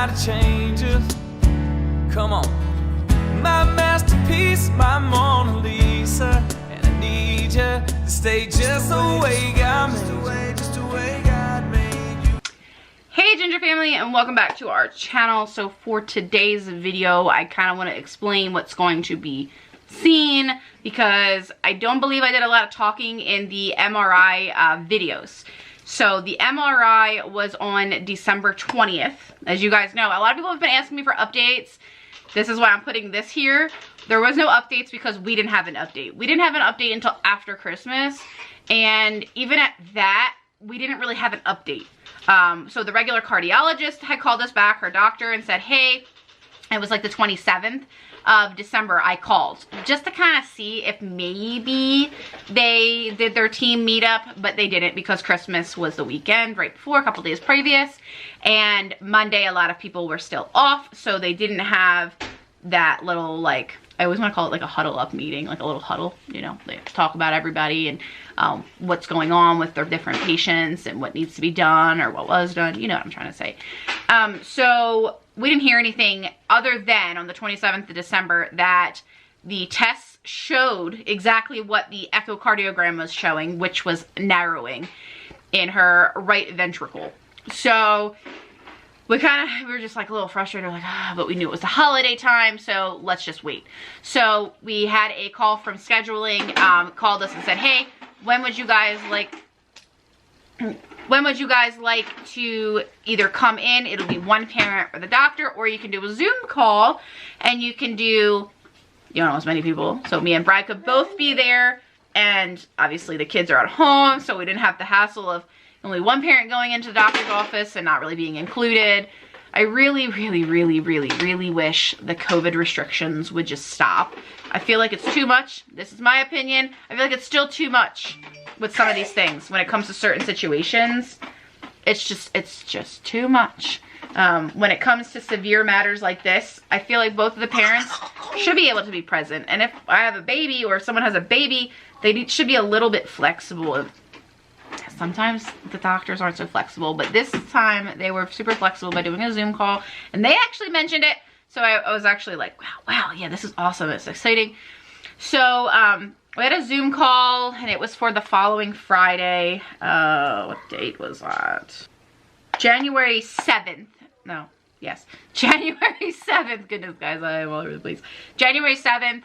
gotta change us. Come on. My masterpiece, my Mona Lisa. And I need you to stay just the way God made you. Hey Ginger family, and welcome back to our channel. So for today's video, I kind of want to explain what's going to be seen, because I don't believe I did a lot of talking in the MRI videos. So the MRI was on December 20th. As you guys know, a lot of people have been asking me for updates. This is why I'm putting this here. There was no updates because we didn't have an update. We didn't have an update until after Christmas. And even at that, we didn't really have an update. So the regular cardiologist had called us back, her doctor, and said, hey, it was like the 27th of December I called just to kind of see if maybe they did their team meetup, but they didn't because Christmas was the weekend right before, a couple days previous, and Monday a lot of people were still off, so they didn't have that little, like, I always want to call it like a huddle up meeting, like a little huddle, you know, they talk about everybody and what's going on with their different patients and what needs to be done or what was done, you know what I'm trying to say. So we didn't hear anything other than on the 27th of December that the tests showed exactly what the echocardiogram was showing, which was narrowing in her right ventricle. So we were just like a little frustrated, like, but we knew it was the holiday time, so let's just wait. So we had a call from scheduling, called us and said, hey, when would you guys like to either come in? It'll be one parent or the doctor, or you can do a Zoom call and you can do, you know, as many people. So me and Brad could both be there, and obviously the kids are at home, so we didn't have the hassle of only one parent going into the doctor's office and not really being included. I really, really, really, really, really wish the COVID restrictions would just stop. I feel like it's too much. This is my opinion. I feel like it's still too much with some of these things when it comes to certain situations. It's just too much. When it comes to severe matters like this, I feel like both of the parents should be able to be present. And if I have a baby or if someone has a baby, they should be a little bit flexible. Sometimes the doctors aren't so flexible, but this time they were super flexible by doing a Zoom call, and they actually mentioned it. So I was actually like, wow, yeah, this is awesome. It's exciting. So we had a Zoom call, and it was for the following Friday. What date was that? January 7th. No, yes. January 7th. Goodness, guys, I am all over the place. January 7th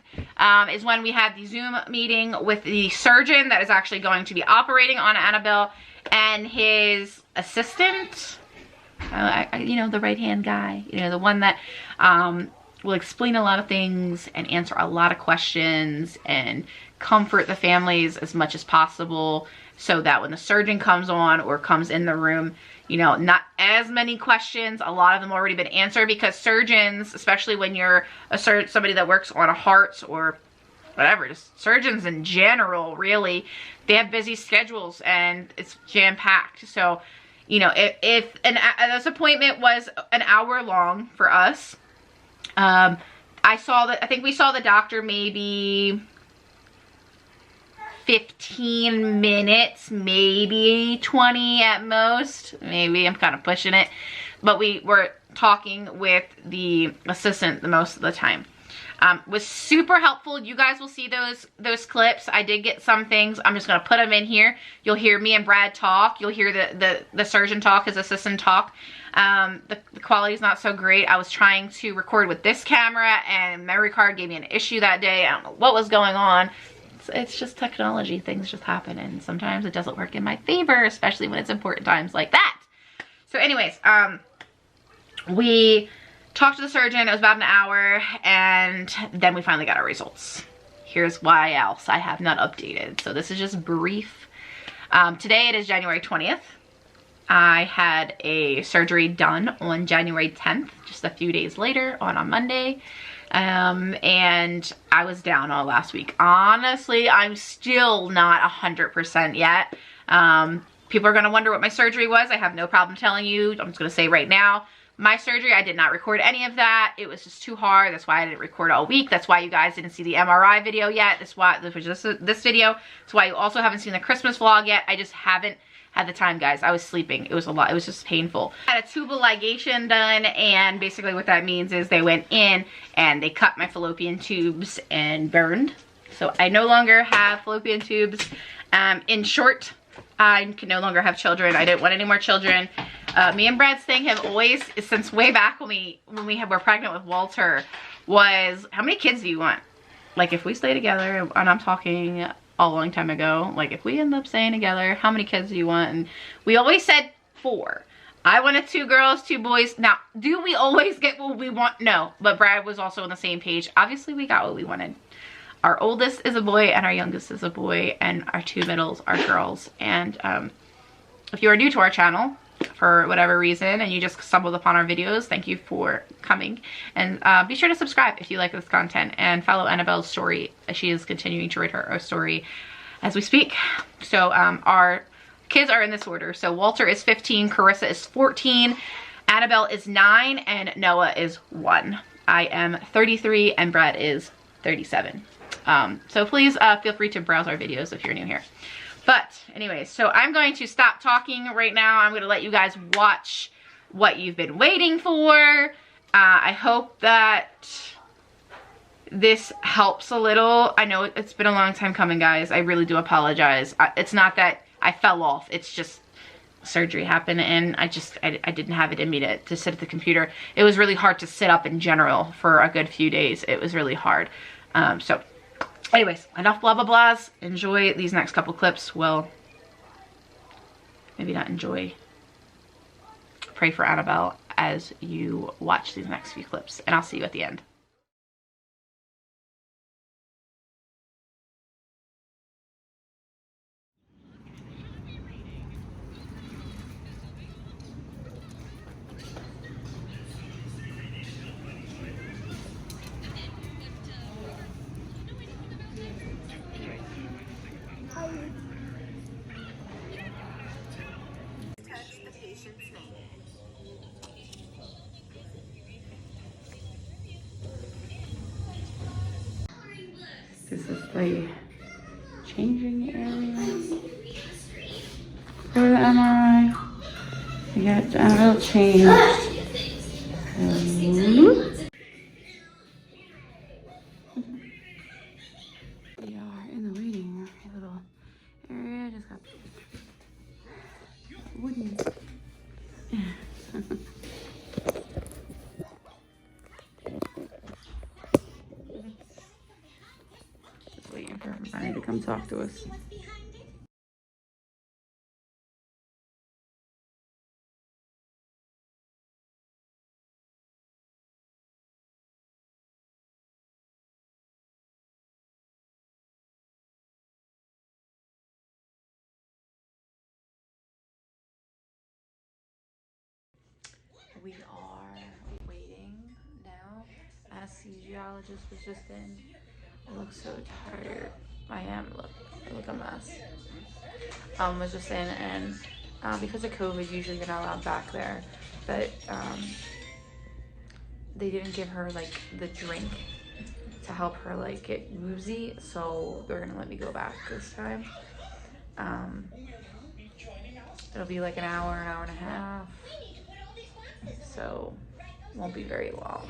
is when we had the Zoom meeting with the surgeon that is actually going to be operating on Annabelle and his assistant. You know, the right-hand guy. You know, the one that will explain a lot of things and answer a lot of questions and comfort the families as much as possible, so that when the surgeon comes on or comes in the room, you know, not as many questions. A lot of them already been answered, because surgeons, especially when you're somebody that works on a heart or whatever, just surgeons in general, really, they have busy schedules and it's jam-packed. So, you know, if this appointment was an hour long for us, I think we saw the doctor maybe 15 minutes, maybe 20 at most. Maybe I'm kind of pushing it, but we were talking with the assistant the most of the time. Was super helpful. You guys will see those clips. I did get some things. I'm just gonna put them in here. You'll hear me and Brad talk. You'll hear the surgeon talk, his assistant talk. The quality is not so great. I was trying to record with this camera, and memory card gave me an issue that day. I don't know what was going on. It's just technology. Things just happen, and sometimes it doesn't work in my favor, especially when it's important times like that. So anyways, we talked to the surgeon. It was about an hour, and then we finally got our results. Here's why else I have not updated. So this is just brief. Today it is January 20th. I had a surgery done on January 10th, just a few days later on a Monday. And I was down all last week. Honestly, I'm still not 100% yet. People are going to wonder what my surgery was. I have no problem telling you. I'm just going to say right now, my surgery, I did not record any of that. It was just too hard. That's why I didn't record all week. That's why you guys didn't see the MRI video yet. That's why this was just this video. That's why you also haven't seen the Christmas vlog yet. I just haven't at the time, guys. I was sleeping. It was a lot. It was just painful. I had a tubal ligation done, and basically what that means is they went in and they cut my fallopian tubes and burned. So I no longer have fallopian tubes. In short, I can no longer have children. I didn't want any more children. Me and Brad's thing have always, since way back when we were pregnant with Walter, was how many kids do you want? Like if we stay together, and I'm talking a long time ago, like if we end up staying together, how many kids do you want? And we always said 4. I wanted 2 girls, 2 boys. Now, do we always get what we want? No, but Brad was also on the same page. Obviously, we got what we wanted. Our oldest is a boy and our youngest is a boy, and our 2 middles are girls. And if you are new to our channel, for whatever reason, and you just stumbled upon our videos, thank you for coming. And be sure to subscribe if you like this content, and follow Annabelle's story as she is continuing to write her story as we speak. So our kids are in this order. So Walter is 15, Carissa is 14, Annabelle is 9, and Noah is 1. I am 33 and Brad is 37. So please feel free to browse our videos if you're new here. But anyways, so I'm going to stop talking right now. I'm going to let you guys watch what you've been waiting for. I hope that this helps a little. I know it's been a long time coming, guys. I really do apologize. It's not that I fell off. It's just surgery happened, and I didn't have it in me to sit at the computer. It was really hard to sit up in general for a good few days. It was really hard. So anyways, enough blah blah blahs. Enjoy these next couple clips. Well, maybe not enjoy. Pray for Annabelle as you watch these next few clips, and I'll see you at the end. This is the changing area for the MRI. We got Annabelle changed. We are in the waiting little area. Just got wooden. Just waiting for everybody to come talk to us. We are waiting now. Anesthesiologist was just in. I look so tired. I am. I look a mess. Was just in, and because of COVID, usually you're not allowed back there. But they didn't give her like the drink to help her like get woozy, so they're gonna let me go back this time. It'll be like an hour and a half. So won't be very long.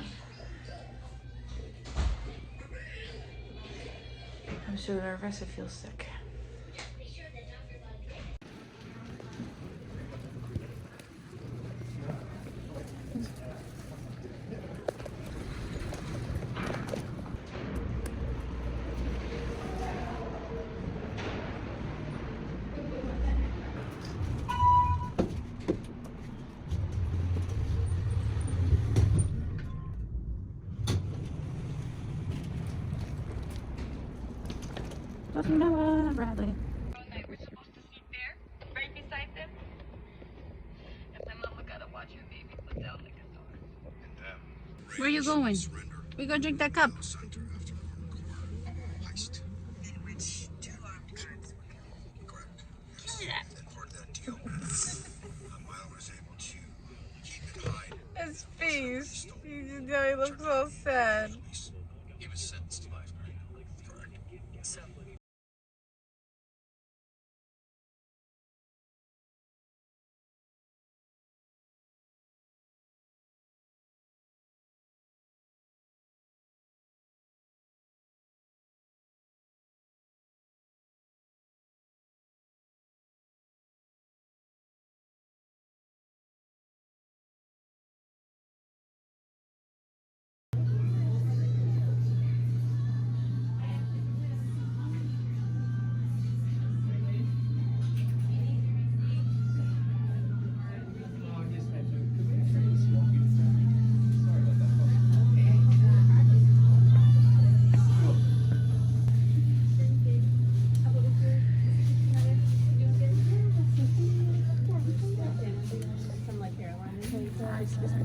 I'm so nervous, I feel sick. Noah, Bradley. We're supposed to sleep there, right beside them. And then Mama gotta watch her baby put down the guitar. Where are you going? We go drink that cup. In which 2 armed guards were killed. His face. He looks so sad. He was sentenced to life. So Excuse me.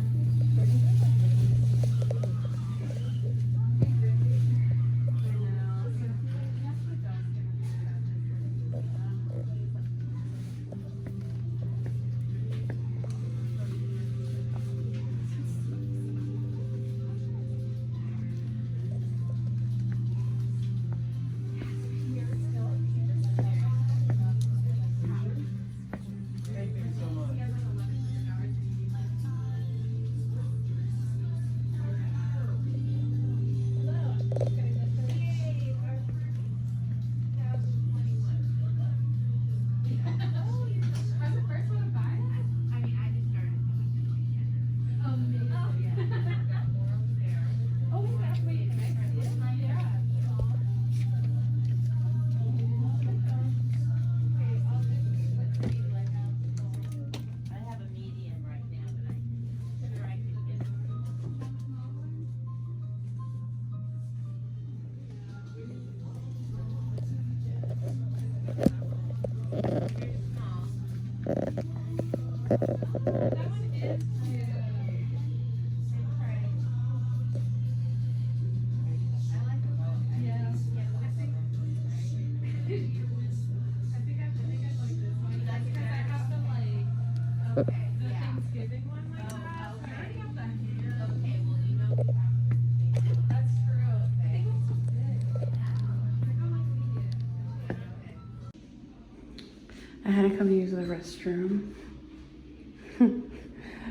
I had to come use the restroom.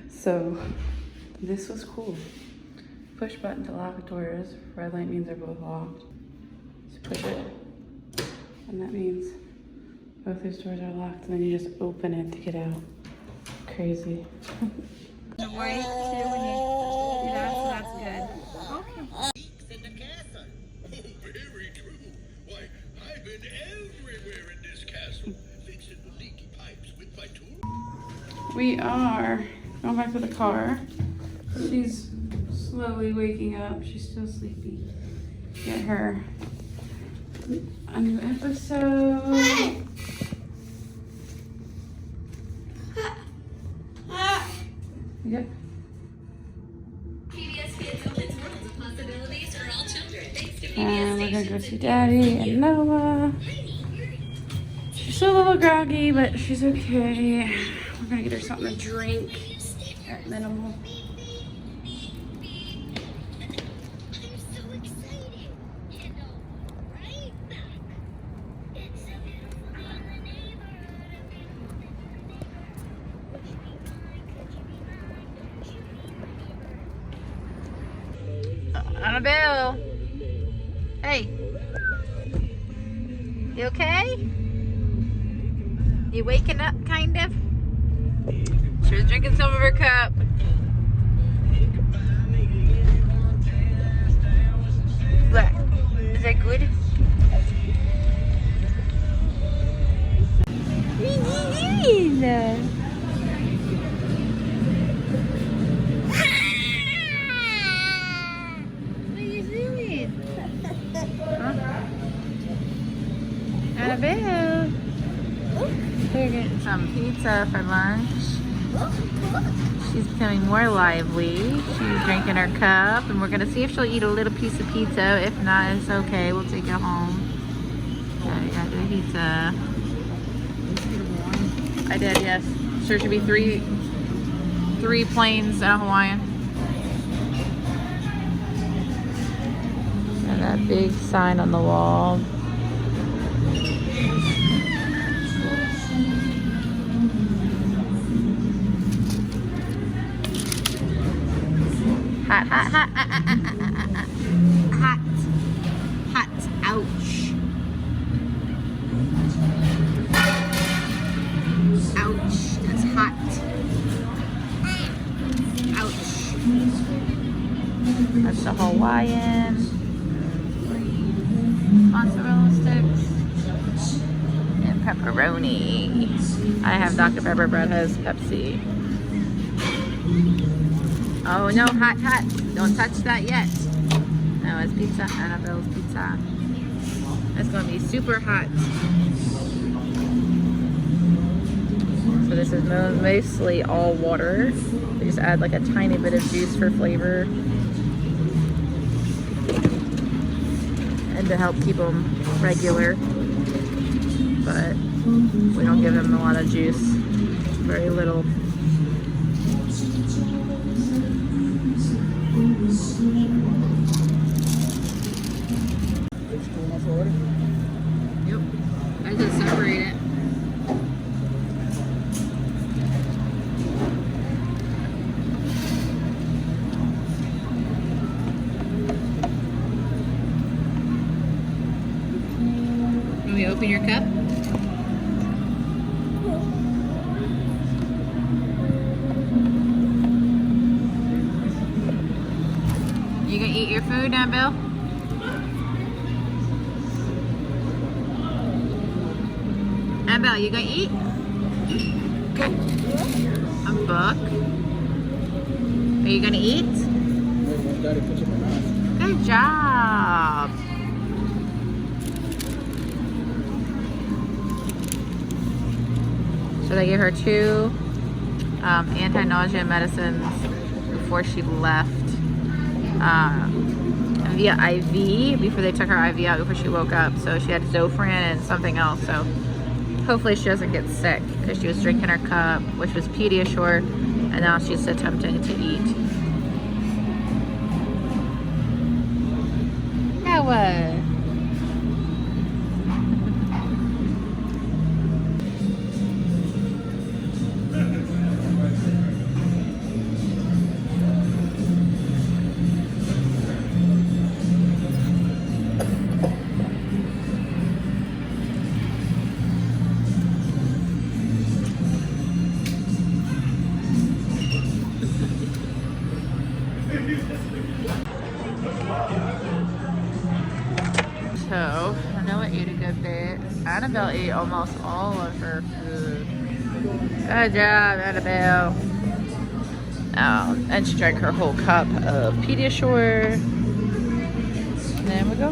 So this was cool. Push button to lock doors. Red light means they're both locked. So push it. And that means both those doors are locked, and then you just open it to get out. Crazy. The white too when you that's good. In the castle. Oh, very true. Why, I've been everywhere in this castle, fixing the leaky pipes with my tool. We are going back to the car. She's slowly waking up. She's still sleepy. Get her a new episode. Yep. And we're gonna go see Daddy and Noah. She's still a little groggy, but she's okay. We're gonna get her something to drink at minimal. Annabelle. Hey. You okay? You waking up, kind of? She was drinking some of her cup. What? Is that good? Annabelle. We're getting some pizza for lunch. She's becoming more lively. She's drinking her cup, and we're gonna see if she'll eat a little piece of pizza. If not, it's okay. We'll take it home. Okay, got the pizza. I did, yes. Sure should be three planes and a Hawaiian. And that big sign on the wall. Hot, hot, hot, hot, hot, ouch. Ouch, that's hot. Ouch. That's the Hawaiian. Mozzarella sticks. And pepperoni. I have Dr. Pepper, Brad has Pepsi. Oh no, hot, hot. Don't touch that yet. No, it's pizza. Annabelle's pizza. It's going to be super hot. So this is mostly all water. They just add like a tiny bit of juice for flavor and to help keep them regular. But we don't give them a lot of juice, very little. Yep, I just separate it. Can we open your cup? You gonna eat your food, Annabelle? Annabelle, you gonna eat? Okay. A book. Are you gonna eat? Good job. So they gave her 2 anti-nausea medicines before she left. Via IV, before they took her IV out before she woke up. So she had Zofran and something else. So hopefully she doesn't get sick, because she was drinking her cup, which was Pediasure, and now she's attempting to eat. Now what? So, Noah ate a good bit. Annabelle ate almost all of her food. Good job, Annabelle. And she drank her whole cup of Pediasure. And then we go.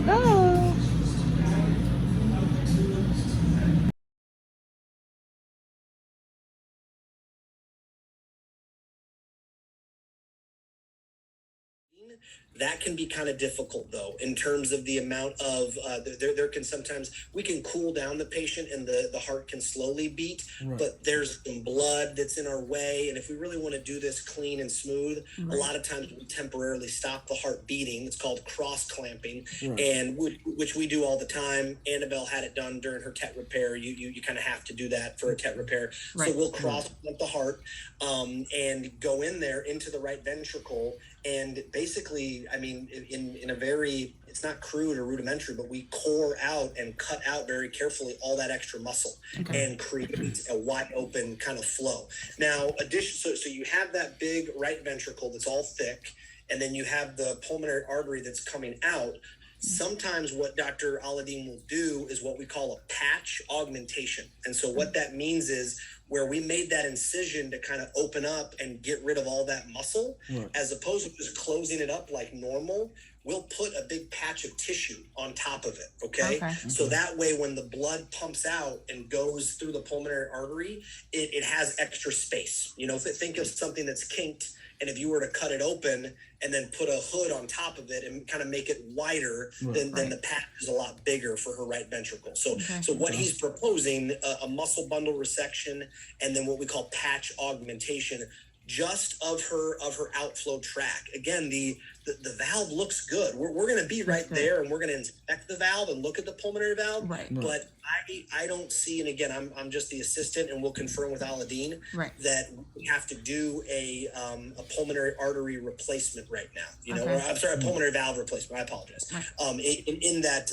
That can be kind of difficult, though, in terms of the amount of there can sometimes we can cool down the patient and the heart can slowly beat, but there's some blood that's in our way. And if we really want to do this clean and smooth, a lot of times we temporarily stop the heart beating. It's called cross clamping, and which we do all the time. Annabelle had it done during her TET repair. You kind of have to do that for a TET repair. So we'll cross clamp the heart and go in there into the right ventricle. And basically, I mean, in a very, it's not crude or rudimentary, but we core out and cut out very carefully all that extra muscle and create a wide open kind of flow. Now, so you have that big right ventricle that's all thick, and then you have the pulmonary artery that's coming out. Sometimes what Dr. Aladdin will do is what we call a patch augmentation. And so what that means is where we made that incision to kind of open up and get rid of all that muscle, as opposed to just closing it up like normal, we'll put a big patch of tissue on top of it, okay? So that way when the blood pumps out and goes through the pulmonary artery, it has extra space. You know, think of something that's kinked, and if you were to cut it open and then put a hood on top of it and kind of make it wider, then the patch is a lot bigger for her right ventricle. So what he's proposing, a muscle bundle resection, and then what we call patch augmentation, just of her outflow tract. Again, the valve looks good. We're going to be right there, and we're going to inspect the valve and look at the pulmonary valve. But I don't see, and again, I'm just the assistant, and we'll confirm with Aladdin that we have to do a pulmonary artery replacement right now. You know, or, I'm sorry, a pulmonary valve replacement. I apologize. In that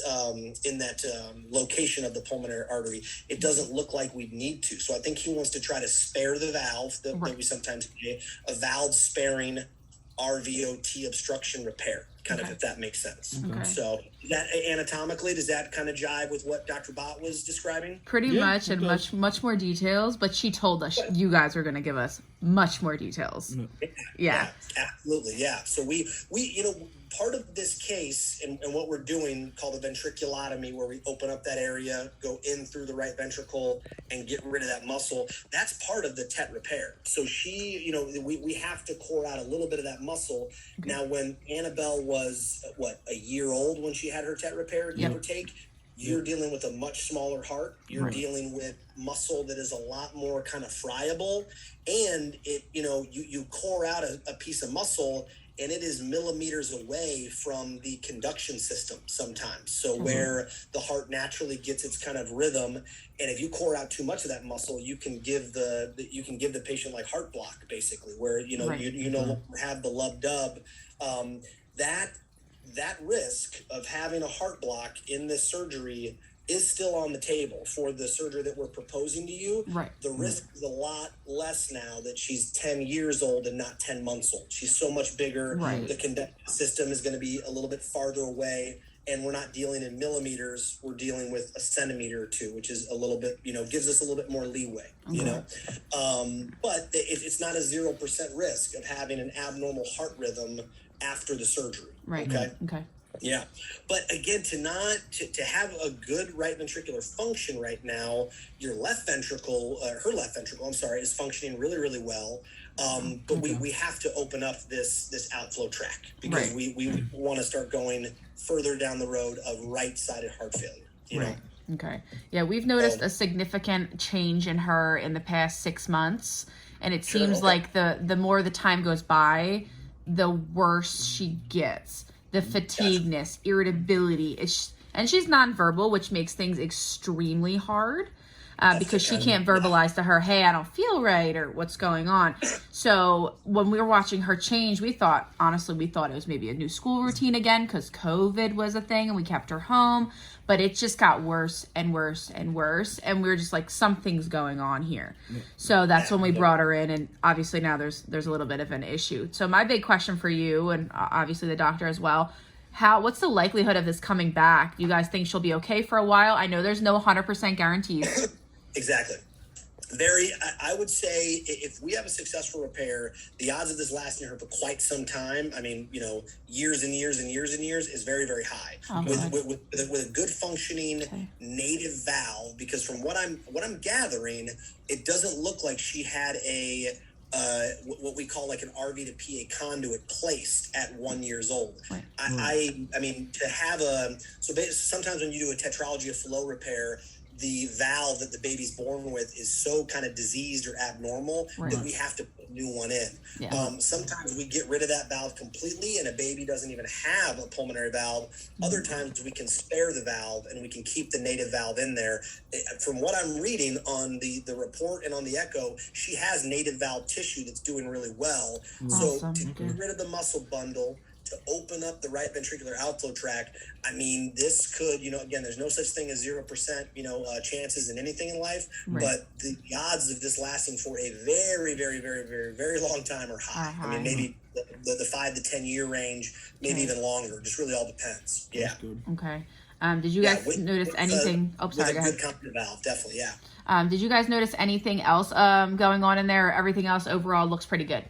location of the pulmonary artery, it doesn't look like we need to. So I think he wants to try to spare the valve that we sometimes do, a valve sparing RVOT obstruction repair. kind of, if that makes sense. Okay. So that anatomically, does that kind of jive with what Dr. Bott was describing? Pretty much, and much more details, but she told us you guys were going to give us much more details. Yeah. Absolutely. Yeah. So we, you know, part of this case and what we're doing called the ventriculotomy, where we open up that area, go in through the right ventricle and get rid of that muscle. That's part of the TET repair. So she, you know, we have to core out a little bit of that muscle. Okay. Now, when Annabelle was a year old when she had her TET repair, give or take, you're dealing with a much smaller heart. You're dealing with muscle that is a lot more kind of friable, and it, you know, you core out a piece of muscle, and it is millimeters away from the conduction system sometimes. So where the heart naturally gets its kind of rhythm, and if you core out too much of that muscle, you can give the patient like heart block, basically, where you know you no longer have the lub dub. That risk of having a heart block in this surgery is still on the table for the surgery that we're proposing to you. The risk is a lot less now that she's 10 years old and not 10 months old. She's so much bigger. The conduction system is going to be a little bit farther away, and we're not dealing in millimeters. We're dealing with a centimeter or two, which is a little bit, you know, gives us a little bit more leeway, you know. But it's not a 0% risk of having an abnormal heart rhythm after the surgery. Okay. Yeah. But again, to have a good right ventricular function right now, your left ventricle, her left ventricle, I'm sorry, is functioning really, really well. But we have to open up this outflow track, because we want to start going further down the road of right-sided heart failure, you know? Okay. Yeah, we've noticed a significant change in her in the past 6 months, and it seems like the more the time goes by, the worse she gets. The fatigueness, irritability, and she's nonverbal, which makes things extremely hard because she can't verbalize to her, hey, I don't feel right, or what's going on. So when we were watching her change, we thought it was maybe a new school routine again, because COVID was a thing and we kept her home, but it just got worse and worse and worse, and we were just like, something's going on here. So that's when we brought her in, and obviously now there's a little bit of an issue. So my big question for you, and obviously the doctor as well, what's the likelihood of this coming back? You guys think she'll be okay for a while? I know there's no 100% guarantees. Exactly. I would say if we have a successful repair, the odds of this lasting her for quite some time, I mean, you know, years and years and years and years, is very, very high. With a good functioning native valve, because from what I'm gathering, it doesn't look like she had what we call like an RV to PA conduit placed at 1 year old. I mean, to have sometimes when you do a tetralogy of flow repair, the valve that the baby's born with is so kind of diseased or abnormal that we have to put a new one in. Sometimes we get rid of that valve completely and a baby doesn't even have a pulmonary valve. Other times we can spare the valve and we can keep the native valve in there. From what I'm reading on the report and on the echo, she has native valve tissue that's doing really well. So to get rid of the muscle bundle, to open up the right ventricular outflow tract, I mean, this could, you know, again, there's no such thing as 0%, you know, chances in anything in life, but the odds of this lasting for a very, very, very, very, very long time are high. I mean, maybe the 5 to 10 year range, maybe even longer. Just really all depends. Yeah. Okay. Did you guys notice anything? Go ahead. Good company valve, definitely. Did you guys notice anything else going on in there? Everything else overall looks pretty good.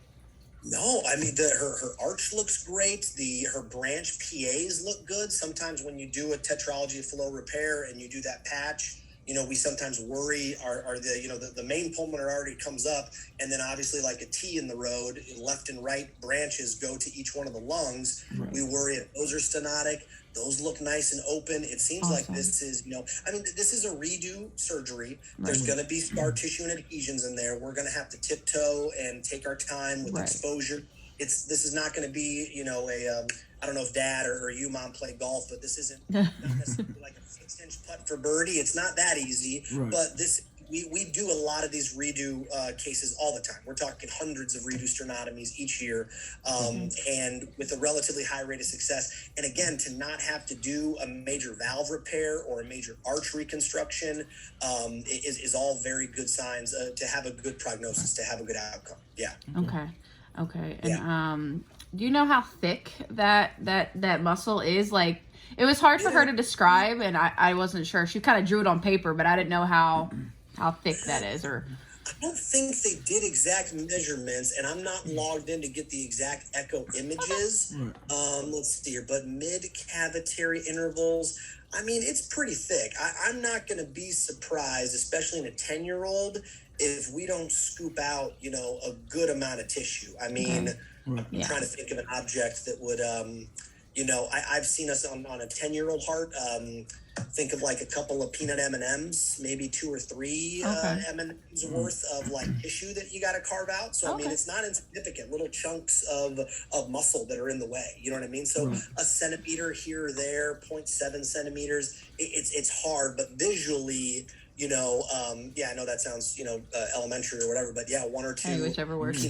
No, I mean, her arch looks great. Her branch PAs look good. Sometimes when you do a tetralogy flow repair and you do that patch, you know, we sometimes worry are the main pulmonary artery comes up, and then obviously like a T in the road, left and right branches go to each one of the lungs. We worry if those are stenotic. Those look nice and open. It seems like this is, you know, I mean, this is a redo surgery. There's going to be scar tissue and adhesions in there. We're going to have to tiptoe and take our time with exposure. This is not going to be, you know, I don't know if dad or you, mom, play golf, but this isn't necessarily like a 6-inch putt for birdie. It's not that easy, but we do a lot of these redo cases all the time. We're talking hundreds of redo sternotomies each year, and with a relatively high rate of success. And again, to not have to do a major valve repair or a major arch reconstruction is all very good signs to have a good prognosis, to have a good outcome. Yeah. Okay. And Do you know how thick that muscle is? Like, it was hard for her to describe, and I wasn't sure. She kind of drew it on paper, but I didn't know how thick that is. Or I don't think they did exact measurements, and I'm not logged in to get the exact echo images. Let's see here, but mid-cavitary intervals, I mean, it's pretty thick. I'm not going to be surprised, especially in a 10-year-old, if we don't scoop out, you know, a good amount of tissue. I mean, I'm trying to think of an object that would, you know, I've seen us on a 10-year-old heart. Think of like a couple of peanut M&Ms, maybe 2 or 3 M&Ms worth of like tissue that you got to carve out. So, I mean, it's not insignificant, little chunks of muscle that are in the way. You know what I mean? So a centimeter here or there, 0.7 centimeters, it's hard, but visually, you know, I know that sounds, you know, elementary or whatever, but 1 or 2 whichever works.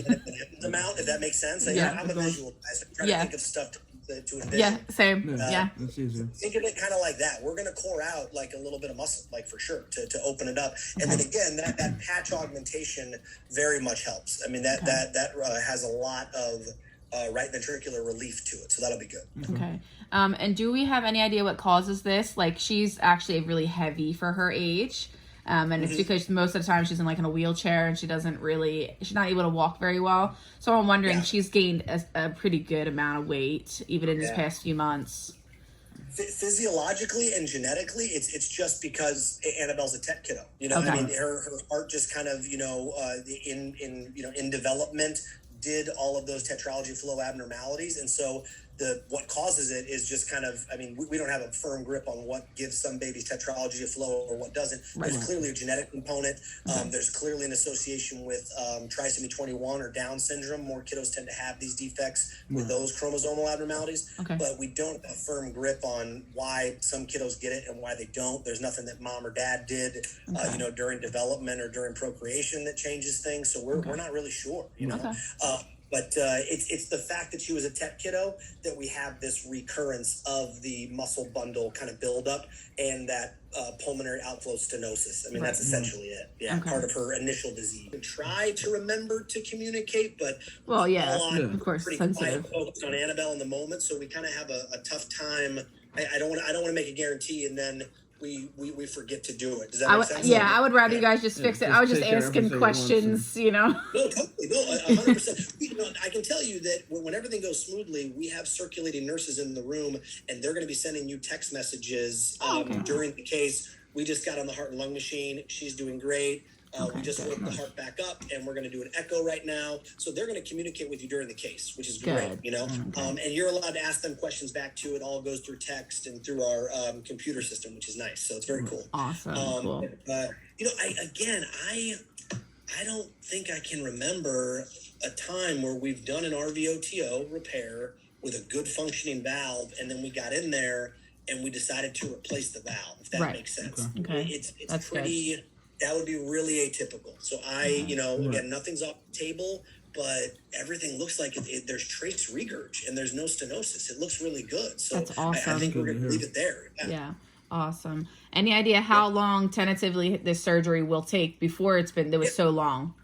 amount, if that makes sense. I'm a visual guy, so I'm trying to think of stuff to envision. Yeah, same. That's easier. Think of it kind of like that. We're going to core out like a little bit of muscle, like for sure, to open it up. And then again, that patch augmentation very much helps. I mean, that has a lot of right ventricular relief to it, so that'll be good. Okay. And do we have any idea what causes this? Like, she's actually really heavy for her age. And it's because most of the time she's in like in a wheelchair and she's not able to walk very well. So I'm wondering, she's gained a pretty good amount of weight even in this past few months. Physiologically and genetically, it's just because Annabelle's a tech kiddo. You know, I mean, her heart just kind of, you know, in development did all of those tetralogy flow abnormalities, and so what causes it is just kind of, I mean, we don't have a firm grip on what gives some babies tetralogy of flow or what doesn't. There's clearly a genetic component. There's clearly an association with trisomy 21 or Down syndrome. More kiddos tend to have these defects with those chromosomal abnormalities, but we don't have a firm grip on why some kiddos get it and why they don't. There's nothing that mom or dad did, you know, during development or during procreation that changes things. So we're not really sure, you know. But it's the fact that she was a tech kiddo that we have this recurrence of the muscle bundle kind of buildup and that pulmonary outflow stenosis. I mean, that's essentially it. Yeah, part of her initial disease. We try to remember to communicate, but of course, pretty sensitive. focused on Annabelle in the moment, so we kind of have a tough time. I don't want to make a guarantee and then we forget to do it. Does that make sense? Yeah, I would rather you guys just fix it. I was just asking questions, you know. No, totally. No, 100%. You know, I can tell you that when everything goes smoothly, we have circulating nurses in the room, and they're going to be sending you text messages during the case. We just got on the heart and lung machine. She's doing great. We just woke the heart back up, and we're going to do an echo right now. So they're going to communicate with you during the case, which is great, you know. And you're allowed to ask them questions back too. It all goes through text and through our computer system, which is nice. So it's very cool. Awesome. Cool. You know, I don't think I can remember a time where we've done an RVOTO repair with a good functioning valve, and then we got in there and we decided to replace the valve, if that makes sense. It's That's pretty... Good. That would be really atypical. So you know, again, nothing's off the table, but everything looks like there's trace regurg and there's no stenosis. It looks really good. So that's awesome. I think we're going to leave it there. Yeah. Awesome. Any idea how long tentatively this surgery will take before it was so long?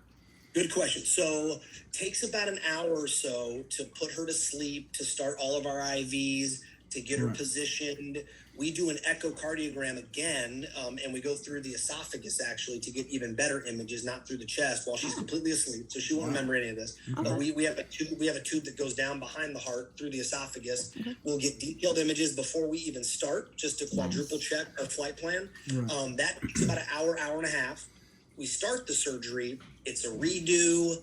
Good question. So takes about an hour or so to put her to sleep, to start all of our IVs, to get her positioned. We do an echocardiogram again, and we go through the esophagus actually to get even better images, not through the chest while she's completely asleep, so she won't remember any of this. But we have a tube that goes down behind the heart through the esophagus. We'll get detailed images before we even start, just to quadruple check our flight plan. That takes about an hour and a half. We start the surgery. It's a redo.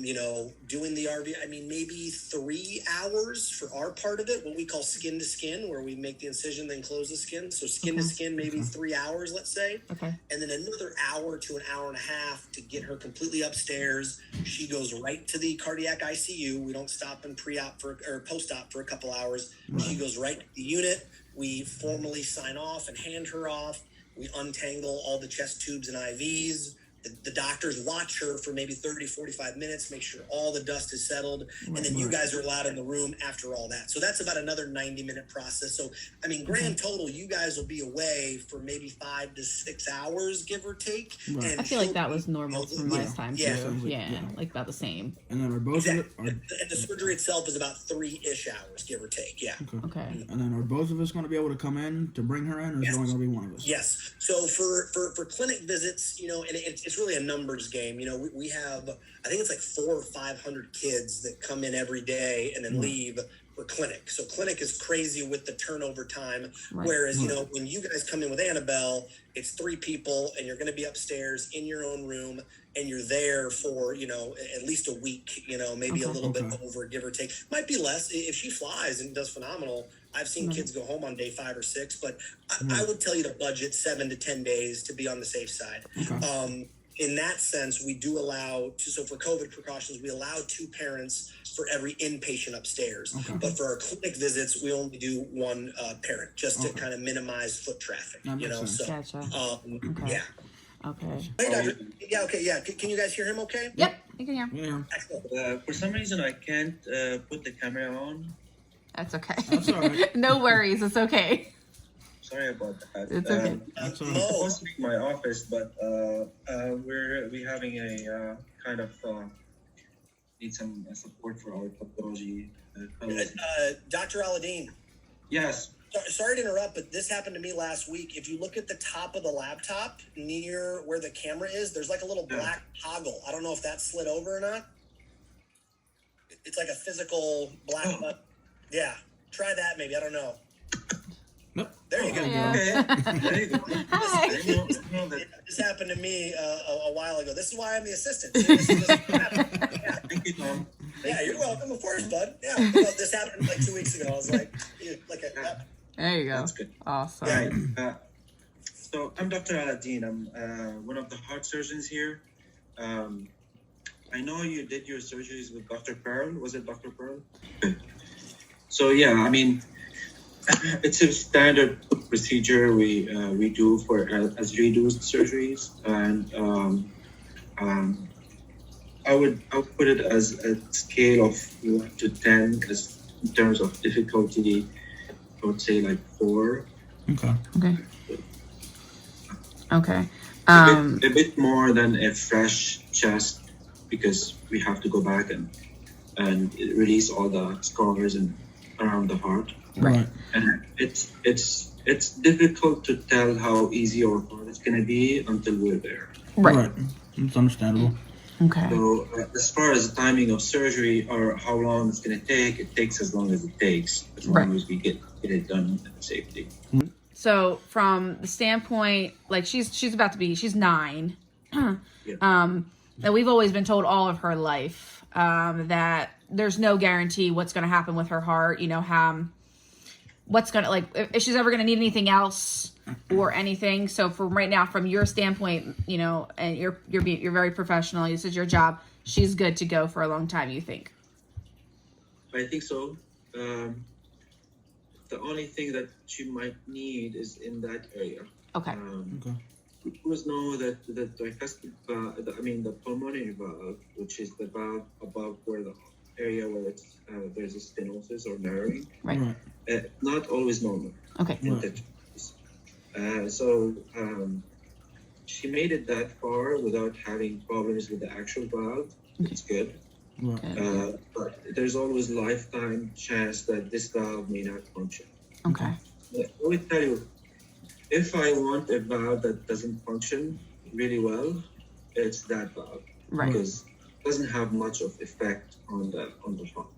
You know, doing the RV, I mean, maybe 3 hours for our part of it, what we call skin to skin, where we make the incision, then close the skin. So skin to skin, maybe 3 hours, let's say. And then another hour to an hour and a half to get her completely upstairs. She goes right to the cardiac ICU. We don't stop in pre-op or post-op for a couple hours. She goes right to the unit. We formally sign off and hand her off. We untangle all the chest tubes and IVs. The doctors watch her for maybe 30, 45 minutes, make sure all the dust is settled, and then you guys are allowed in the room after all that. So that's about another 90-minute process. So, I mean, grand total, you guys will be away for maybe 5 to 6 hours, give or take. Right. And I feel like that was normal from last time, too. Yeah. Like about the same. And then are both of it? And the surgery itself is about 3-ish hours, give or take. Yeah. Okay. And then are both of us going to be able to come in to bring her in, or is it only going to be one of us? Yes. So for clinic visits, you know, and it's really a numbers game. You know, we have, I think it's like 400 or 500 kids that come in every day and then leave for clinic. So clinic is crazy with the turnover time. Whereas, you know, when you guys come in with Annabelle, it's 3 people and you're going to be upstairs in your own room and you're there for, you know, at least a week, you know, maybe a little bit over, give or take. Might be less. If she flies and does phenomenal, I've seen kids go home on day 5 or 6, but I would tell you to budget 7 to 10 days to be on the safe side. In that sense, we do allow, so for COVID precautions, we allow 2 parents for every inpatient upstairs. But for our clinic visits, we only do 1 parent, just to kind of minimize foot traffic, you know, so, yeah. Okay. Hey, Doctor. Yeah, okay, yeah. Can you guys hear him okay? Yep, you can hear. Yeah. Excellent. For some reason, I can't put the camera on. That's okay. That's all right. No worries, it's okay. Sorry about that. It's okay. That's all It's right. supposed to be my office, but we're having a kind of need some support for our pathology fellows. Dr. Aladdin, Yes. sorry to interrupt, but this happened to me last week. If you look at the top of the laptop near where the camera is, there's like a little black toggle. I don't know if that slid over or not. It's like a physical black button. Yeah, try that maybe. I don't know. Nope. There you go. Yeah. Okay. There you go. Hi. I know that. This happened to me a while ago. This is why I'm the assistant. See, this is yeah. Thank you, Tom. Yeah, you're welcome. Of course, bud. Yeah, you know, this happened like 2 weeks ago. I was like, There you go. That's good. Awesome. Right. So I'm Dr. Aladdin. I'm one of the heart surgeons here. I know you did your surgeries with Dr. Pearl. Was it Dr. Pearl? So yeah, I mean, it's a standard procedure we do for as reduced surgeries, and I would put it as a scale of 1 to 10 as in terms of difficulty. I would say like 4. Okay. Okay. A bit more than a fresh chest, because we have to go back and release all the scars and around the heart. Right. And it's difficult to tell how easy or hard it's gonna be until we're there. Right. It's understandable. Okay. So as far as the timing of surgery or how long it's gonna take, it takes as long as it takes, as long as we get it done in safety. So from the standpoint, like she's about to be, she's 9. That we've always been told all of her life that there's no guarantee what's going to happen with her heart. You know, what's going to, like, if she's ever going to need anything else or anything. So from right now, from your standpoint, you know, and you're very professional. This is your job. She's good to go for a long time, you think? I think so. The only thing that she might need is in that area. Okay. We always know that the diaphragmatic valve, the pulmonary valve, which is the valve above where the area where it's, there's a stenosis or narrowing, Right. Not always normal. Okay. So she made it that far without having problems with the actual valve. It's good. Right. But there's always lifetime chance that this valve may not function. Okay. But I would tell you, if I want a valve that doesn't function really well, it's that valve. Right. Because it doesn't have much of effect on the heart.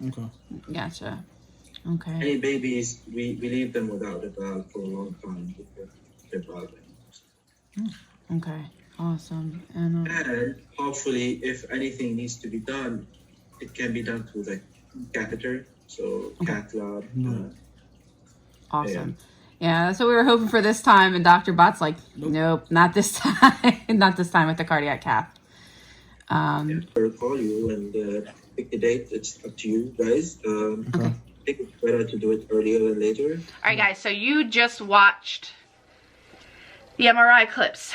Okay. Gotcha. Okay. Any babies, we leave them without a valve for a long time before their valve ends. Okay. Awesome. And And hopefully, if anything needs to be done, it can be done through the catheter, so cath lab. awesome. Yeah, that's what we were hoping for this time. And Dr. Bot's like, nope, not this time. Not this time with the cardiac cath. I'll call you and pick the date. It's up to you guys. I think it's better to do it earlier than later. All right, guys, so you just watched the MRI clips.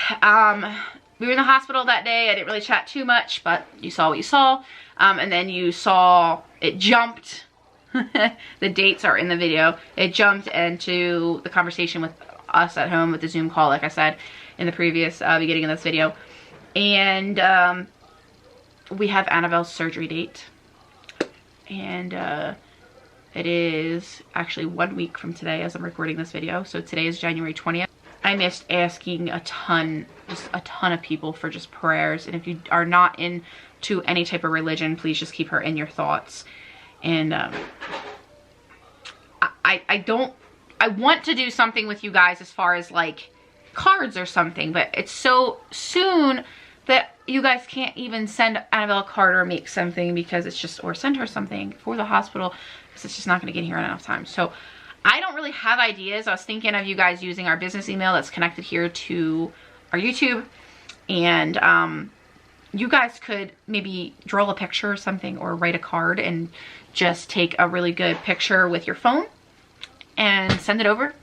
we were in the hospital that day. I didn't really chat too much, but you saw what you saw. And then you saw it jumped. The dates are in the video. It jumped into the conversation with us at home with the Zoom call, like I said in the previous beginning of this video. And we have Annabelle's surgery date. And it is actually 1 week from today as I'm recording this video. So today is January 20th. I missed asking just a ton of people for just prayers. And if you are not into any type of religion, please just keep her in your thoughts. And I want to do something with you guys as far as like cards or something, but it's so soon that you guys can't even send Annabelle a card or make something because it's just, or send her something for the hospital because it's just not going to get here in enough time. So I don't really have ideas. I was thinking of you guys using our business email that's connected here to our YouTube, and you guys could maybe draw a picture or something or write a card and just take a really good picture with your phone and send it over,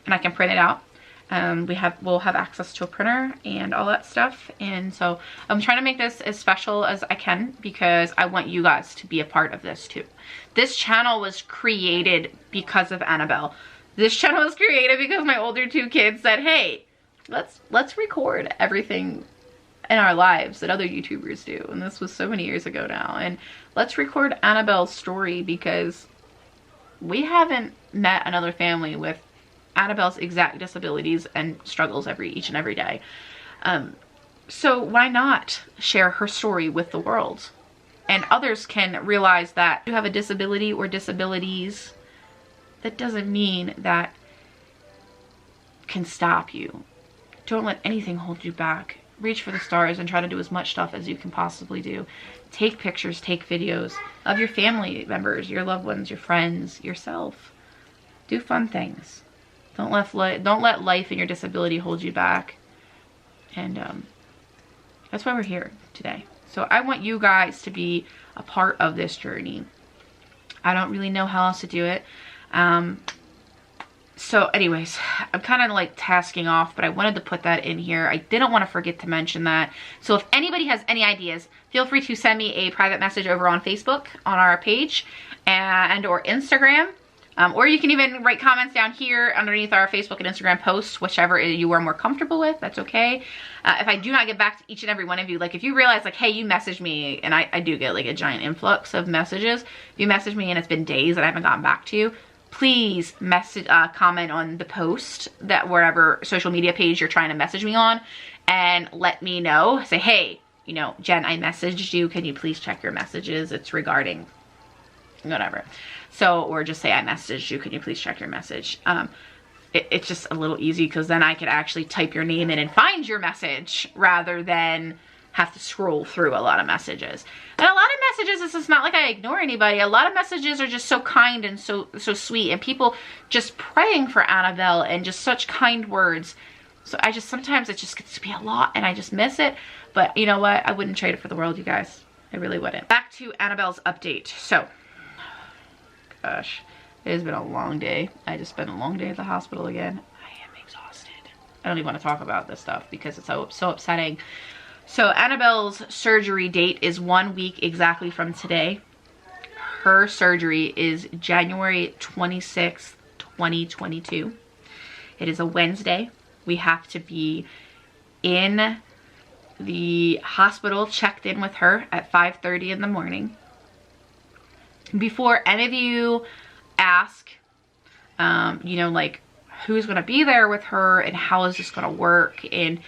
and I can print it out. We'll have access to a printer and all that stuff. And so I'm trying to make this as special as I can because I want you guys to be a part of this too. This channel was created because of Annabelle. This channel was created because my older two kids said, hey, let's record everything in our lives that other YouTubers do. And this was so many years ago now. And let's record Annabelle's story because we haven't met another family with Annabelle's exact disabilities and struggles each and every day. So why not share her story with the world? And others can realize that you have a disability or disabilities. That doesn't mean that can stop you. Don't let anything hold you back. Reach for the stars and try to do as much stuff as you can possibly do. Take pictures, take videos of your family members, your loved ones, your friends, yourself. Do fun things. Don't let life and your disability hold you back. And that's why we're here today. So I want you guys to be a part of this journey. I don't really know how else to do it. So anyways, I'm kind of like tasking off, but I wanted to put that in here. I didn't want to forget to mention that. So if anybody has any ideas, feel free to send me a private message over on Facebook on our page and or Instagram. Or you can even write comments down here underneath our Facebook and Instagram posts, whichever you are more comfortable with. That's okay. If I do not get back to each and every one of you, like if you realize like, hey, you messaged me, and I do get like a giant influx of messages. If you message me and it's been days and I haven't gotten back to you, please comment on the post that wherever social media page you're trying to message me on, and let me know. Say, hey, you know, Jen, I messaged you. Can you please check your messages? It's regarding whatever. So, or just say I messaged you. Can you please check your message? It's just a little easy because then I could actually type your name in and find your message rather than have to scroll through a lot of messages. And a lot of messages, it's not like I ignore anybody. A lot of messages are just so kind and so sweet, and people just praying for Annabelle and just such kind words. So sometimes it just gets to be a lot and I just miss it. But you know what? I wouldn't trade it for the world, you guys. I really wouldn't. Back to Annabelle's update. So, gosh, it has been a long day. I just spent a long day at the hospital again. I am exhausted. I don't even want to talk about this stuff because it's so upsetting. So Annabelle's surgery date is 1 week exactly from today. Her surgery is January 26th, 2022. It is a Wednesday. We have to be in the hospital, checked in with her at 5:30 in the morning. Before any of you ask, you know, like who's going to be there with her and how is this going to work and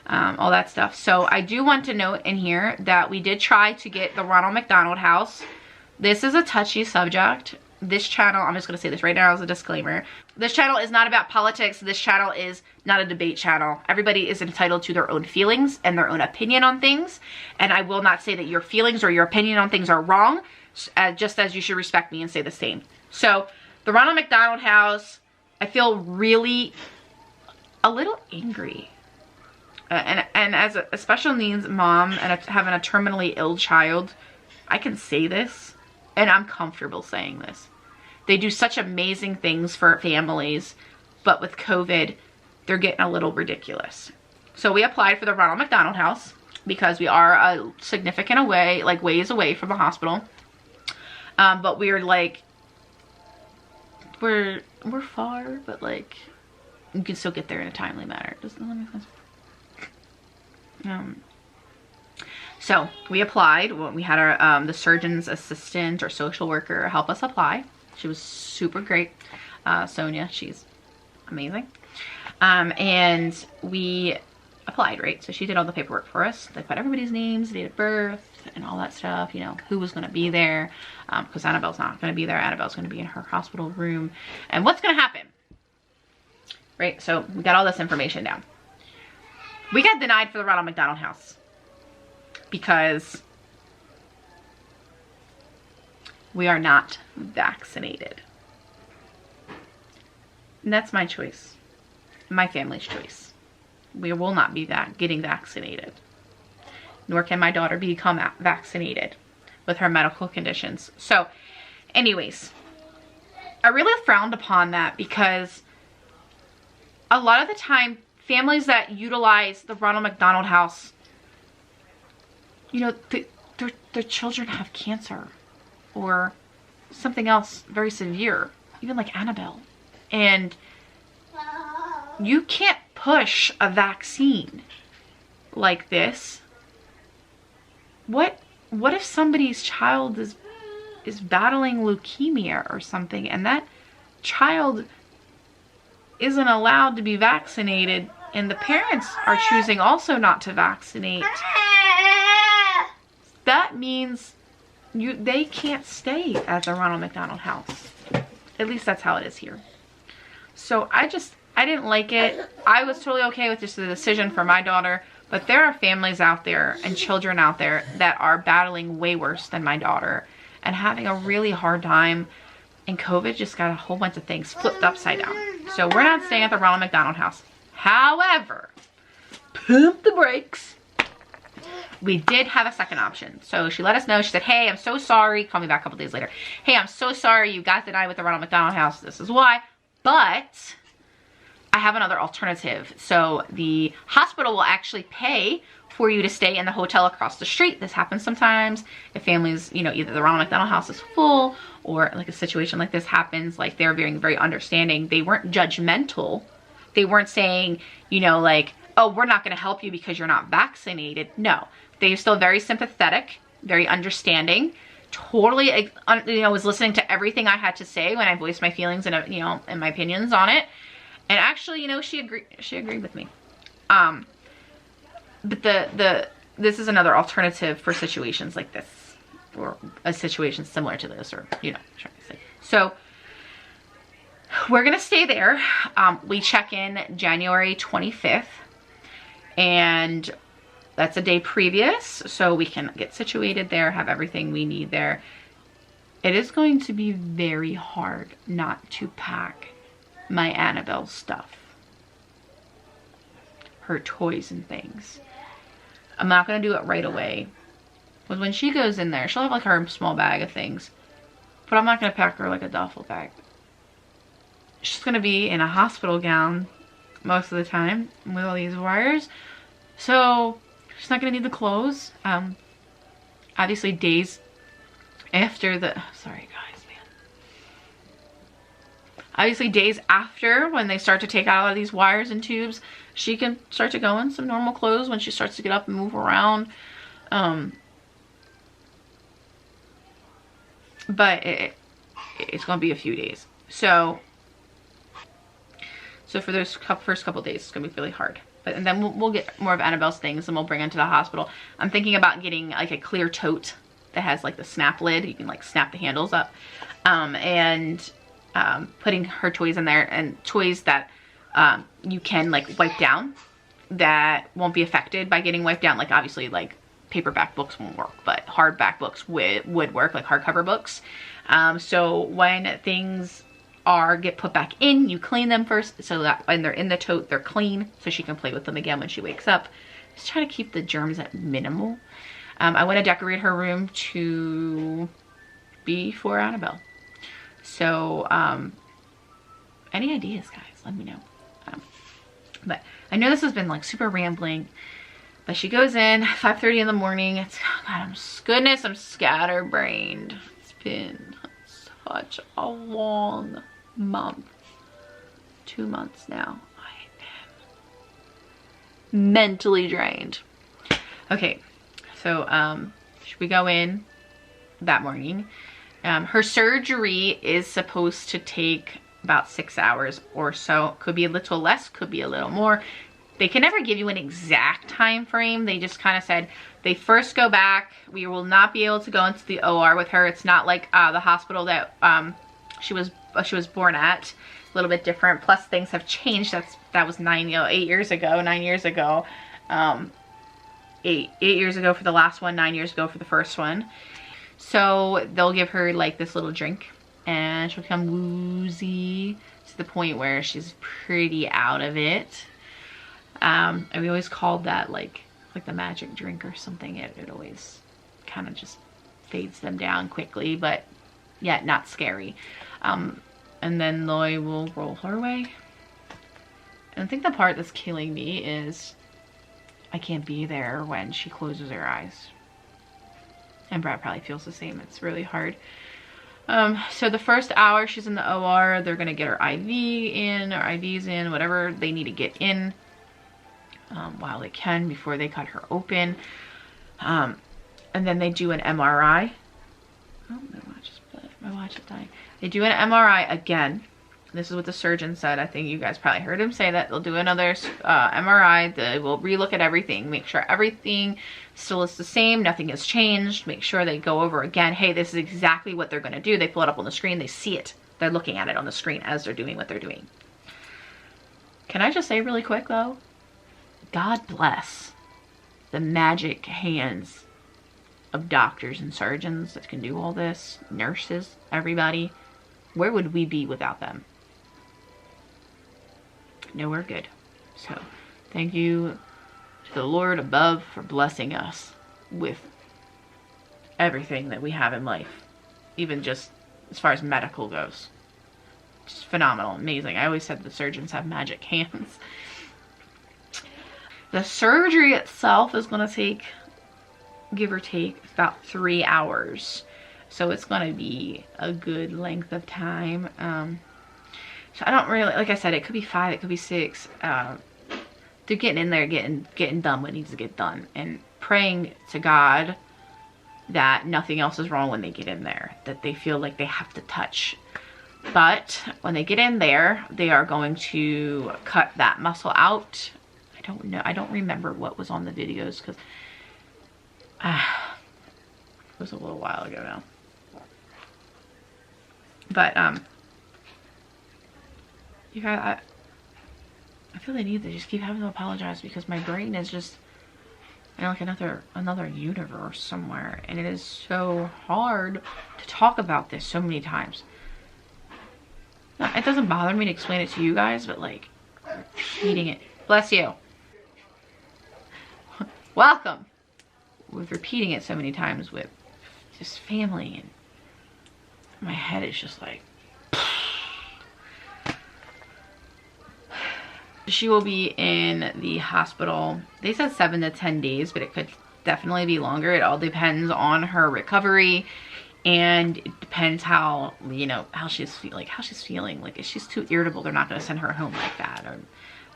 all that stuff. So I do want to note in here that we did try to get the Ronald McDonald House. This is a touchy subject. This channel, I'm just going to say this right now as a disclaimer. This channel is not about politics. This channel is not a debate channel. Everybody is entitled to their own feelings and their own opinion on things. And I will not say that your feelings or your opinion on things are wrong, just as you should respect me and say the same. So the Ronald McDonald House, I feel really a little angry. And as a special needs mom and having a terminally ill child, I can say this and I'm comfortable saying this. They do such amazing things for families, but with COVID, they're getting a little ridiculous. So we applied for the Ronald McDonald House because we are a significant away, like ways away from the hospital. But we're like, we're far, but like you can still get there in a timely manner. Does that make sense? So we applied. We had our the surgeon's assistant or social worker help us apply. She was super great. Sonia, she's amazing. And we applied, right? So she did all the paperwork for us. They put everybody's names, date of birth, and all that stuff, you know, who was going to be there, because Annabelle's not going to be there. Annabelle's going to be in her hospital room. And what's going to happen, right? So we got all this information down. We got denied for the Ronald McDonald House because we are not vaccinated. And that's my choice, my family's choice. We will not be getting vaccinated, nor can my daughter become vaccinated with her medical conditions. So anyways, I really frowned upon that because a lot of the time families that utilize the Ronald McDonald House, you know, their children have cancer or something else very severe, even like Annabelle. And you can't push a vaccine like this. What if somebody's child is battling leukemia or something, and that child isn't allowed to be vaccinated, and the parents are choosing also not to vaccinate? That means they can't stay at the Ronald McDonald House. At least that's how it is here. So I didn't like it. I was totally okay with just the decision for my daughter, but there are families out there and children out there that are battling way worse than my daughter and having a really hard time, and COVID just got a whole bunch of things flipped upside down. So we're not staying at the Ronald McDonald House. However, pump the brakes. We did have a second option. So she let us know. She said, hey, I'm so sorry. Call me back a couple days later. Hey, I'm so sorry you got denied with the Ronald McDonald House. This is why. But I have another alternative. So the hospital will actually pay for you to stay in the hotel across the street. This happens sometimes if families, you know, either the Ronald McDonald House is full or like a situation like this happens. Like, they're very, very understanding. They weren't judgmental. They weren't saying, you know, like, oh, we're not going to help you because you're not vaccinated. No, they're still very sympathetic, very understanding. Totally, you know, was listening to everything I had to say when I voiced my feelings and, you know, and my opinions on it. And actually, you know, she agreed with me. But this is another alternative for situations like this, or a situation similar to this, or, you know, trying to say. So we're gonna stay there. We check in January 25th, and that's a day previous, so we can get situated there, have everything we need there. It is going to be very hard not to pack my Annabelle stuff, her toys and things. I'm not going to do it right away, because when she goes in there, she'll have like her small bag of things, but I'm not going to pack her like a duffel bag. She's going to be in a hospital gown most of the time with all these wires, so she's not going to need the clothes. Obviously days after the, sorry guys, man. Obviously days after, when they start to take out all of these wires and tubes, she can start to go in some normal clothes when she starts to get up and move around. But it's going to be a few days. So for those first couple days, it's going to be really hard. And then we'll get more of Annabelle's things and we'll bring her to the hospital. I'm thinking about getting like a clear tote that has like the snap lid. You can like snap the handles up. And putting her toys in there, and toys that you can like wipe down that won't be affected by getting wiped down. Like obviously like paperback books won't work, but hardback books would work, like hardcover books. So when things get put back in, you clean them first so that when they're in the tote, they're clean, so she can play with them again when she wakes up. Just try to keep the germs at minimal. I want to decorate her room to be for Annabelle. So any ideas, guys, let me know. But I know this has been like super rambling, but she goes in 5:30 in the morning. It's, God, goodness, I'm scatterbrained. It's been such a long month. 2 months now. I am mentally drained. Okay, so we go in that morning. Her surgery is supposed to take about 6 hours or so. Could be a little less, could be a little more. They can never give you an exact time frame. They just kind of said they first go back. We will not be able to go into the OR with her. It's not like the hospital that she was born at. A little bit different. Plus things have changed. That was 9 years ago. 8 years ago for the last one, 9 years ago for the first one. So they'll give her like this little drink and she'll become woozy to the point where she's pretty out of it. And we always called that like the magic drink or something. It always kind of just fades them down quickly, but yet not scary. And then they will roll her away. And I think the part that's killing me is I can't be there when she closes her eyes. And Brad probably feels the same. It's really hard. So the first hour she's in the OR, they're going to get her IV in, or IVs in, whatever they need to get in while they can before they cut her open. And then they do an MRI. Oh, my watch is dying. They do an MRI again. This is what the surgeon said. I think you guys probably heard him say that. They'll do another MRI. They will relook at everything. Make sure everything still is the same. Nothing has changed. Make sure they go over again. Hey, this is exactly what they're going to do. They pull it up on the screen. They see it. They're looking at it on the screen as they're doing what they're doing. Can I just say really quick, though? God bless the magic hands of doctors and surgeons that can do all this. Nurses, everybody. Where would we be without them? Nowhere good. So thank you to the Lord above for blessing us with everything that we have in life, even just as far as medical goes. Just phenomenal, amazing. I always said the surgeons have magic hands. The surgery itself is going to take, give or take, about 3 hours. So it's going to be a good length of time. So I don't really, like I said, it could be 5, it could be 6. They're getting in there, getting done what needs to get done. And praying to God that nothing else is wrong when they get in there. That they feel like they have to touch. But when they get in there, they are going to cut that muscle out. I don't know. I don't remember what was on the videos because it was a little while ago now. But you guys, I feel the need to just keep having to apologize because my brain is just in like another universe somewhere, and it is so hard to talk about this so many times. Now, it doesn't bother me to explain it to you guys, but like repeating it. Bless you. Welcome. With repeating it so many times with just family, and my head is just like. She will be in the hospital. They said 7 to 10 days, but it could definitely be longer. It all depends on her recovery, and it depends how, you know, how she's feeling. Like if she's too irritable, they're not going to send her home like that. Or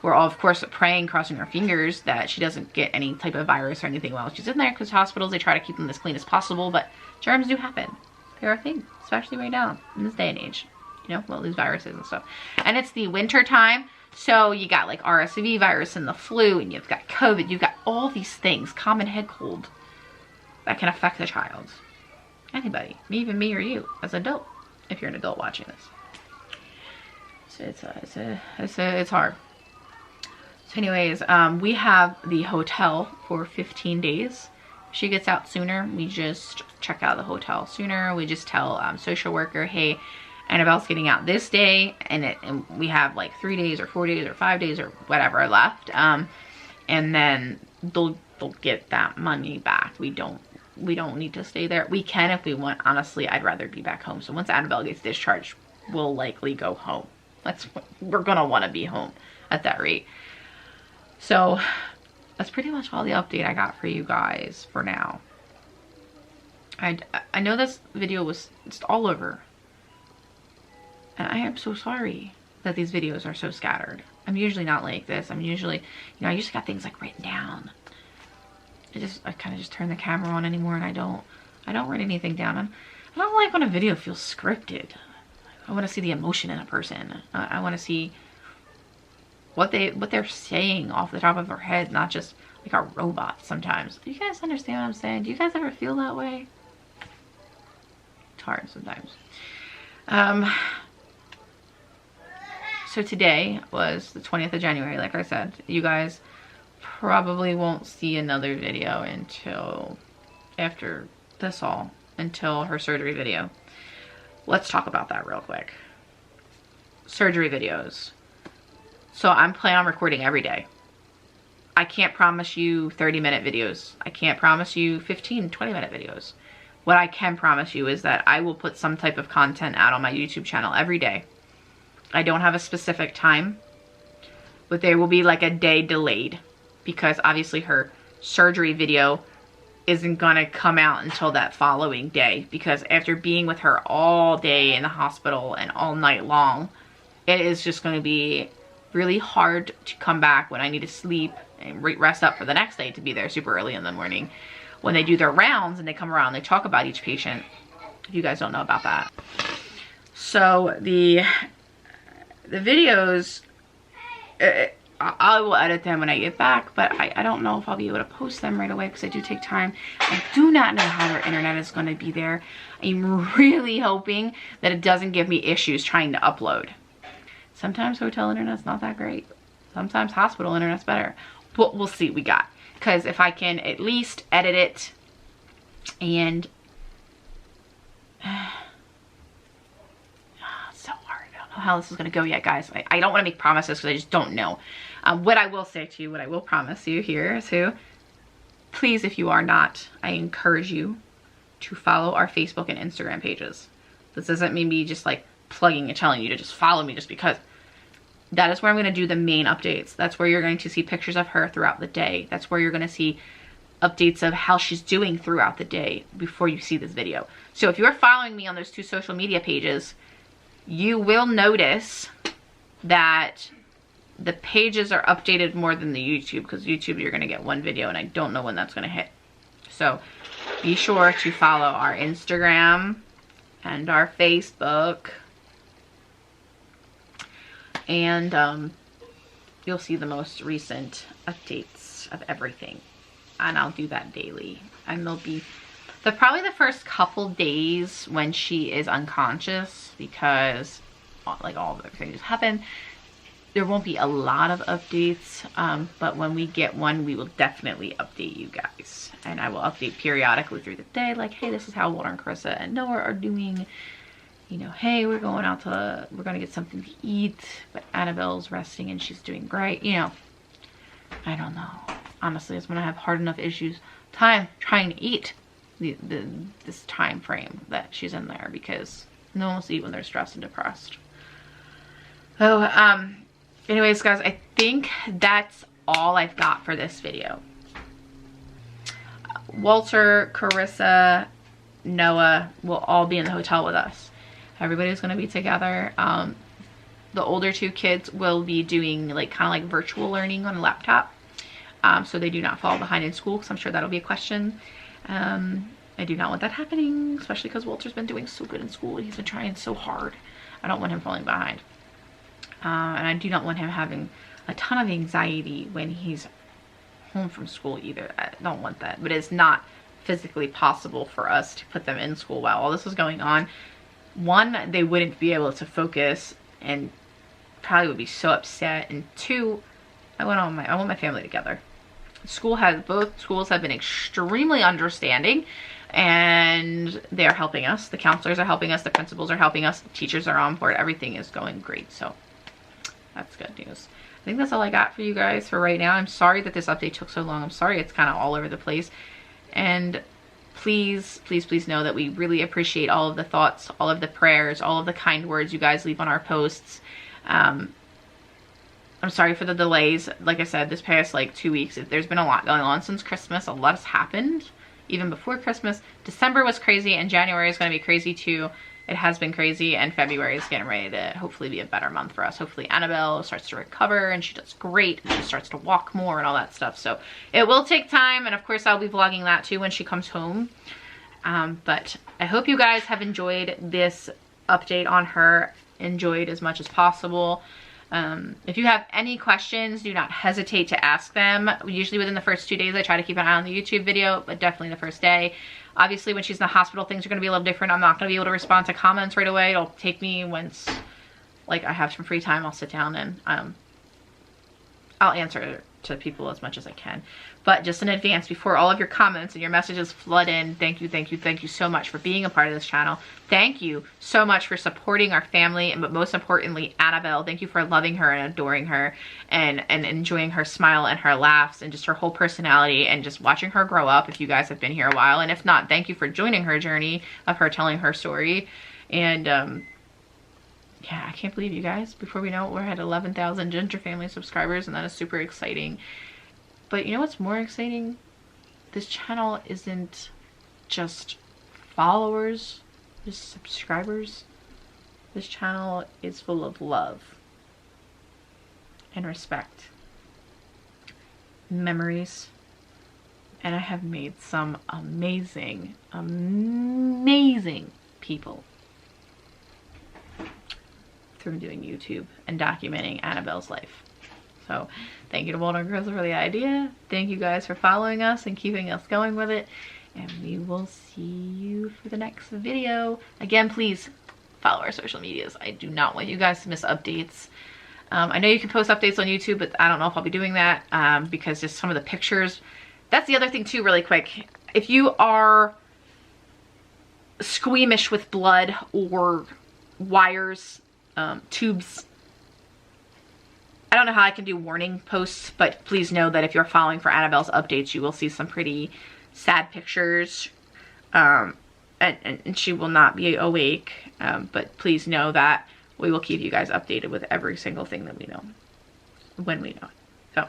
we're all, of course, praying, crossing our fingers that she doesn't get any type of virus or anything while she's in there, because hospitals, they try to keep them as clean as possible, but germs do happen. They're a thing, especially right now in this day and age. You know, well, these viruses and stuff. And it's the winter time. So you got like RSV virus and the flu, and you've got COVID, you've got all these things, common head cold, that can affect the child. Anybody, even me or you, as an adult, if you're an adult watching this. So it's hard. So anyways, we have the hotel for 15 days. If she gets out sooner, we just check out the hotel sooner. We just tell social worker, hey, Annabelle's getting out this day, and we have like 3 days or 4 days or 5 days or whatever left, and then they'll get that money back. We don't need to stay there. We can if we want. Honestly, I'd rather be back home. So once Annabelle gets discharged, we'll likely go home. We're gonna want to be home at that rate. So that's pretty much all the update I got for you guys for now. I know this video was just all over. And I am so sorry that these videos are so scattered. I'm usually not like this. I'm usually, I usually got things like written down. I kind of just turn the camera on anymore, and I don't write anything down. I don't like when a video feels scripted. I want to see the emotion in a person. I want to see what they're saying off the top of their head, not just like a robot sometimes. Do you guys understand what I'm saying? Do you guys ever feel that way? It's hard sometimes. So today was the 20th of January, like I said. You guys probably won't see another video until after this all, until her surgery video. Let's talk about that real quick. Surgery videos. So I'm planning on recording every day. I can't promise you 30-minute videos. I can't promise you 15, 20-minute videos. What I can promise you is that I will put some type of content out on my YouTube channel every day. I don't have a specific time, but there will be like a day delayed, because obviously her surgery video isn't gonna come out until that following day, because after being with her all day in the hospital and all night long, it is just gonna be really hard to come back when I need to sleep and rest up for the next day to be there super early in the morning. When they do their rounds and they come around, they talk about each patient, if you guys don't know about that. So the videos, I will edit them when I get back, but I don't know if I'll be able to post them right away because I do take time. I do not know how their internet is going to be there. I'm really hoping that it doesn't give me issues trying to upload. Sometimes hotel internet's not that great. Sometimes hospital internet's better. But we'll see what we got. Because if I can at least edit it and how this is going to go yet, guys. I don't want to make promises because I just don't know. What I will say to you, what I will promise you here is please, if you are not, I encourage you to follow our Facebook and Instagram pages. This isn't me just like plugging and telling you to just follow me just because. That is where I'm going to do the main updates. That's where you're going to see pictures of her throughout the day. That's where you're going to see updates of how she's doing throughout the day before you see this video. So if you're following me on those two social media pages, you will notice that the pages are updated more than the YouTube, because YouTube you're going to get one video and I don't know when that's going to hit. So be sure to follow our Instagram and our Facebook, and you'll see the most recent updates of everything, and I'll do that daily. And they'll be probably the first couple days when she is unconscious, because like all of everything just happened. There won't be a lot of updates, but when we get one, we will definitely update you guys, and I will update periodically through the day, like, hey, this is how Walter and Carissa and Noah are doing. You know, hey, we're going to get something to eat, but Annabelle's resting and she's doing great. You know, I don't know. Honestly, it's when I have hard enough issues trying to eat this time frame that she's in there, because no one wants to eat when they're stressed and depressed. So, anyways, guys, I think that's all I've got for this video. Walter, Carissa, Noah will all be in the hotel with us. Everybody's going to be together. The older two kids will be doing like kind of like virtual learning on a laptop, so they do not fall behind in school, because I'm sure that'll be a question. I do not want that happening, especially because Walter's been doing so good in school and he's been trying so hard. I don't want him falling behind, and I do not want him having a ton of anxiety when he's home from school either. I don't want that, but it's not physically possible for us to put them in school while all this is going on. One, they wouldn't be able to focus and probably would be so upset. And two, I want my family together. Both schools have been extremely understanding, and they are helping us. The counselors are helping us. The principals are helping us. The teachers are on board. Everything is going great. So that's good news. I think that's all I got for you guys for right now. I'm sorry that this update took so long. I'm sorry it's kind of all over the place. And please, please, please know that we really appreciate all of the thoughts, all of the prayers, all of the kind words you guys leave on our posts. I'm sorry for the delays. Like I said, this past like 2 weeks, there's been a lot going on since Christmas. A lot has happened even before Christmas. December was crazy, and January is going to be crazy too. It has been crazy, and February is getting ready to hopefully be a better month for us. Hopefully Annabelle starts to recover and she does great and she starts to walk more and all that stuff. So it will take time, and of course I'll be vlogging that too when she comes home. But I hope you guys have enjoyed this update on her, enjoyed as much as possible. If you have any questions, do not hesitate to ask them. Usually within the first 2 days, I try to keep an eye on the YouTube video, but definitely the first day. Obviously, when she's in the hospital, things are going to be a little different. I'm not going to be able to respond to comments right away. It'll take me once, like, I have some free time, I'll sit down and I'll answer to people as much as I can. But just in advance, before all of your comments and your messages flood in, thank you so much for being a part of this channel. Thank you so much for supporting our family, and but most importantly, Annabelle. Thank you for loving her and adoring her and enjoying her smile and her laughs and just her whole personality and just watching her grow up if you guys have been here a while. And if not, thank you for joining her journey of her telling her story. And yeah, I can't believe you guys, before we know it, we're at 11,000 Ginger Family subscribers, and that is super exciting. But you know what's more exciting? This channel isn't just followers, just subscribers. This channel is full of love and respect, memories, and I have made some amazing, amazing people through doing YouTube and documenting Annabelle's life. So thank you to Walden Girls for the idea. Thank you guys for following us and keeping us going with it. And we will see you for the next video. Again, please follow our social medias. I do not want you guys to miss updates. I know you can post updates on YouTube, but I don't know if I'll be doing that because just some of the pictures. That's the other thing too, really quick. If you are squeamish with blood or wires, tubes, I don't know how I can do warning posts, but please know that if you're following for Annabelle's updates, you will see some pretty sad pictures, and she will not be awake, but please know that we will keep you guys updated with every single thing that we know, when we know it. So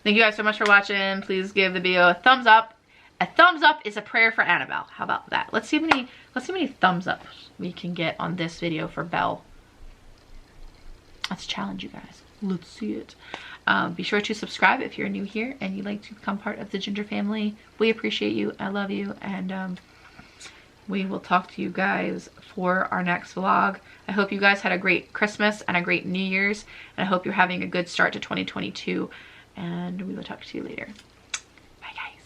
thank you guys so much for watching. Please give the video a thumbs up. A thumbs up is a prayer for Annabelle. How about that? Let's see how many thumbs up we can get on this video for Belle. Let's challenge you guys. Let's see it. Be sure to subscribe if you're new here and you'd like to become part of the Ginger family. We appreciate you. I love you. And we will talk to you guys for our next vlog. I hope you guys had a great Christmas and a great New Year's. And I hope you're having a good start to 2022. And we will talk to you later. Bye, guys.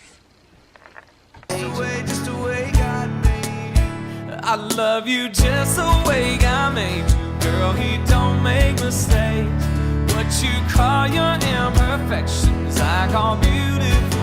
Just the way God made you. I love you just the way God made you. Girl, he don't make mistakes. What you call your imperfections, I call beautiful.